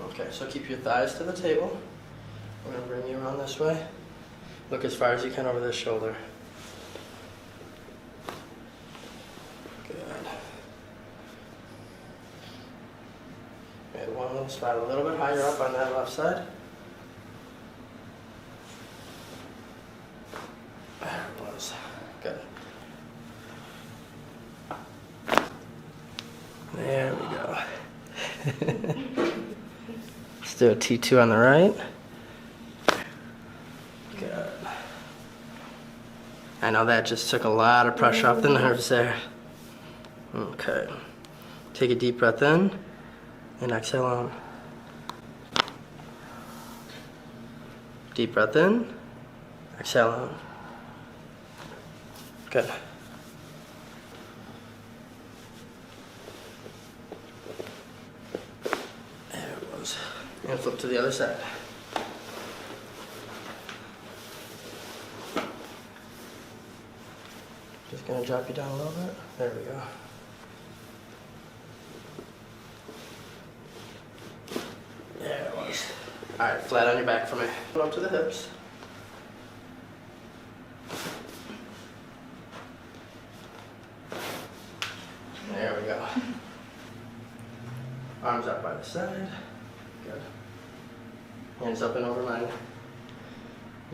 Okay, so keep your thighs to the table. I'm going to bring you around this way. Look as far as you can over this shoulder. Good. And one little spot a little bit higher up on that left side. There it was. Good. There we go. Let's do a T2 on the right. Good. I know that just took a lot of pressure off the nerves there. Okay. Take a deep breath in and exhale out. Deep breath in, exhale out. Good. There it was. And flip to the other side. Just gonna drop you down a little bit. There we go. There it was. Alright, flat on your back for me. Up to the hips. There we go. Arms up by the side. Good. Hands up and over mine.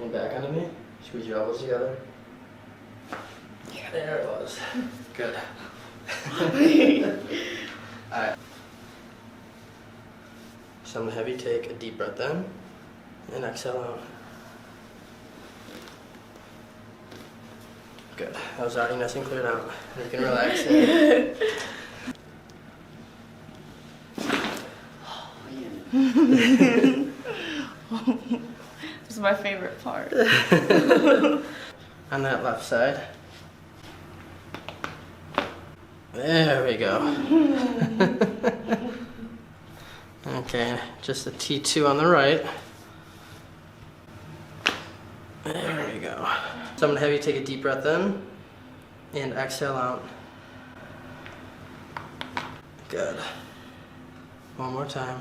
And back onto me. Squeeze your elbows together. There it was. Good. Alright. So I'm going to have you take a deep breath in and exhale out. Good. That was already nice and cleared out. You can relax. This is my favorite part. On that left side. There we go. Okay, just a T2 on the right. There we go. So I'm going to have you take a deep breath in and exhale out. Good. One more time.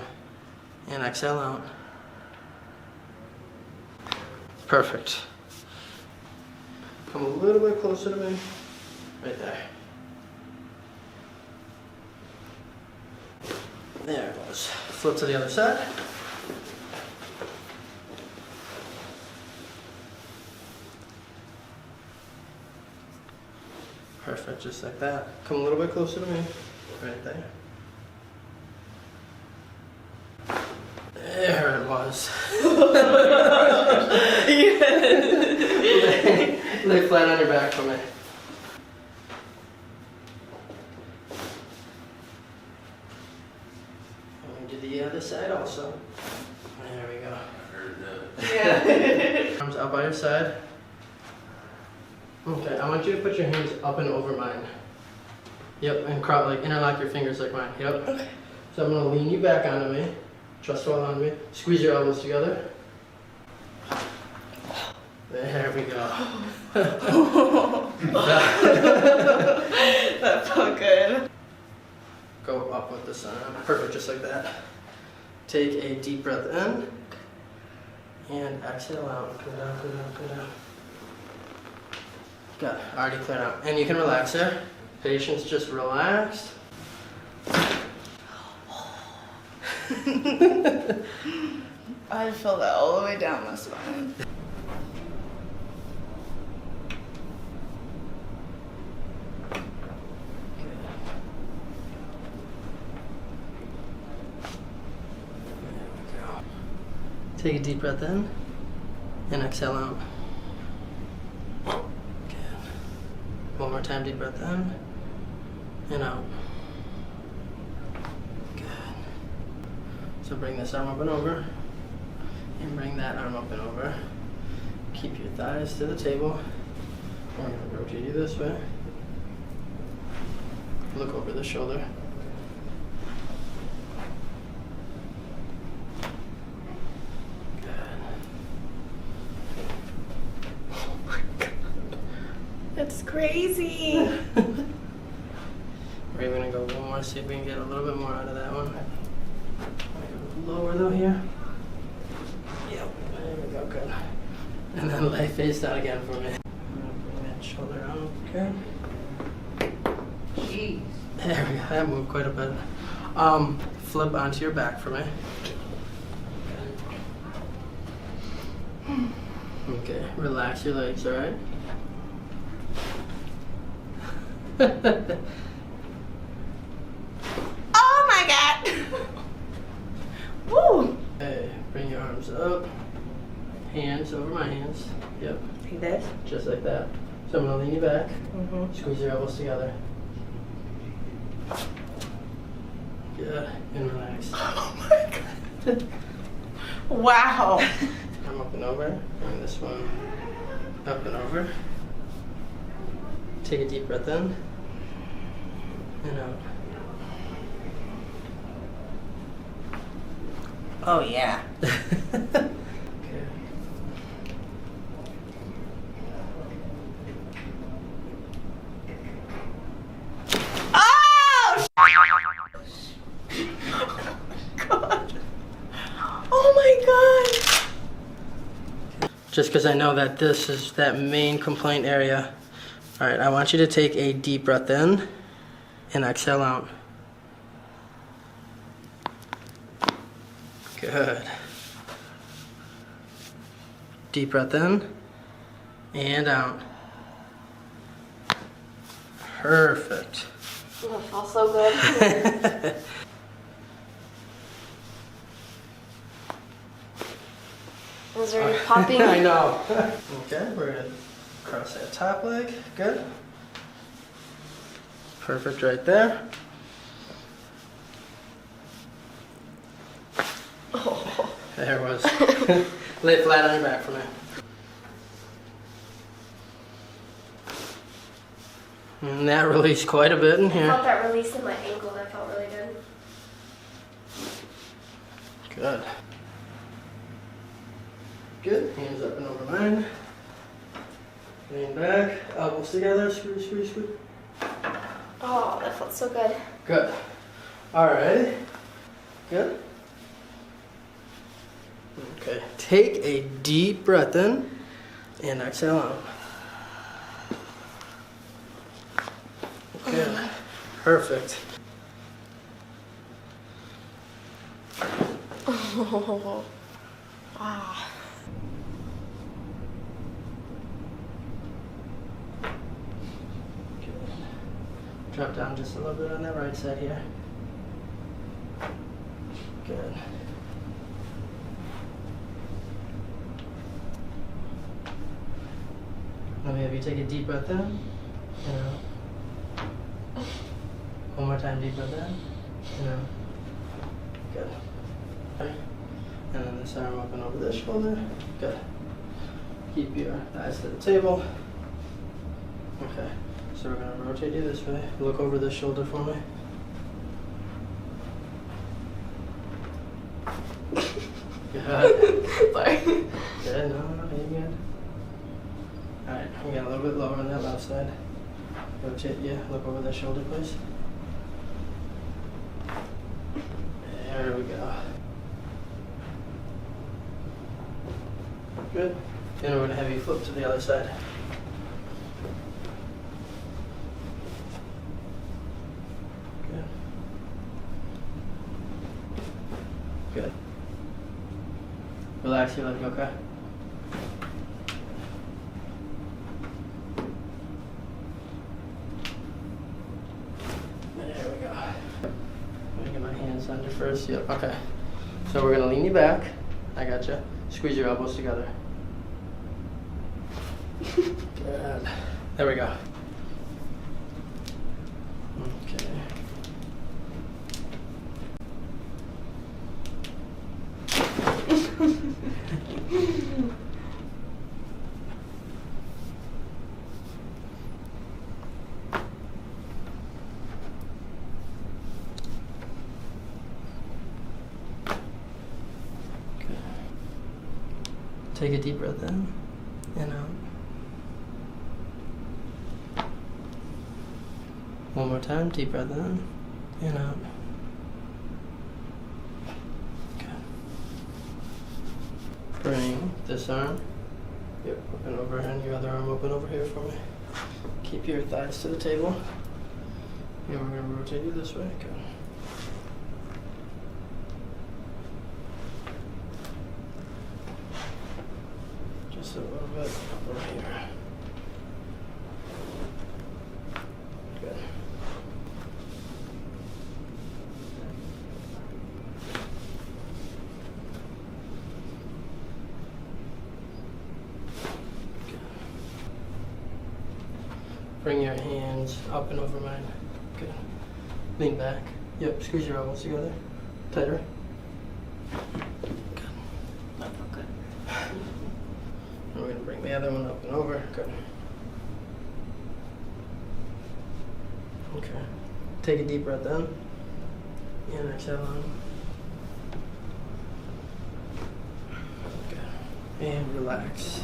And exhale out. Perfect. Come a little bit closer to me. Right there. There it was. Flip to the other side. Perfect, just like that. Come a little bit closer to me. Right there. There it was. Lay flat on your back for me. The other side also. There we go. Yeah. Arms out by your side. Okay, I want you to put your hands up and over mine. Yep, and like interlock your fingers like mine. Yep. Okay. So I'm gonna lean you back onto me. Trust fall onto me. Squeeze your elbows together. There we go. That felt good. Go up with the sun. Perfect, just like that. Take a deep breath in and exhale out. Go down, go down, go down. Good. Already cleared out. And you can relax there. Patients just relaxed. I feel that all the way down my spine. Take a deep breath in and exhale out. Good. One more time, deep breath in and out. Good. So bring this arm up and over and bring that arm up and over. Keep your thighs to the table. We're going to rotate you this way. Look over the shoulder. That's crazy. We're even gonna go one more, see if we can get a little bit more out of that one. Lower for though here. Yep, there we go, good. And then lay face down again for me. I'm gonna bring that shoulder out, okay? Jeez. There we go, that moved quite a bit. Flip onto your back for me. Okay, relax your legs, alright? Oh my god! Woo! Okay, bring your arms up. Hands over my hands. Yep, Like this? just like that. So I'm gonna lean you back. Mm-hmm. Squeeze your elbows together. Good, and relax. Oh my god. Wow. I'm up and over. Bring this one up and over. Take a deep breath in and out. Oh yeah. Okay. Oh! God. Oh my god. Just because I know that this is that main complaint area. All right, I want you to take a deep breath in and exhale out. Good. Deep breath in and out. Perfect. Oh, it feels so good. Is there any popping? I know. Okay, we're gonna cross that top leg. Good. Perfect right there. Oh. There it was. Lay flat on your back for me. And that released quite a bit in I felt here. that release in my ankle. That felt really good. Good. Good. Hands up and over mine. Lean back. Elbows together. Squeeze, squeeze, squeeze. Oh, that felt so good. Good. Alrighty. Good. Okay. Take a deep breath in and exhale out. Good. Perfect. Oh. Wow. Drop down just a little bit on that right side here. Good. Let me have you take a deep breath in and out. One more time, deep breath in and out. Good. Okay. And then this arm up and over this shoulder. Good. Keep your eyes to the table. Okay. So we're going to rotate you this way. Look over this shoulder for me. Good. Sorry. Good, no, you're good. Alright, we got a little bit lower on that left side. Rotate you, look over the shoulder, please. There we go. Good. And we're going to have you flip to the other side. Good. Good. Relax your leg, okay? There we go. Let me get my hands under first. Yep, okay. So we're going to lean you back. I got you. Squeeze your elbows together. Good. There we go. Okay. Take a deep breath in and out. One more time, deep breath in and out. Good. Bring this arm, yep, up and over, and your other arm up and over here for me. Keep your thighs to the table. And we're going to rotate you this way. Good. Just a little bit over here. Good. Bring your hands up and over mine. Good. Lean back. Yep, squeeze your elbows together. Tighter. Good. That felt good. And we're going to bring the other one up and over. Good. Okay. Take a deep breath in. And exhale on. Good. And relax.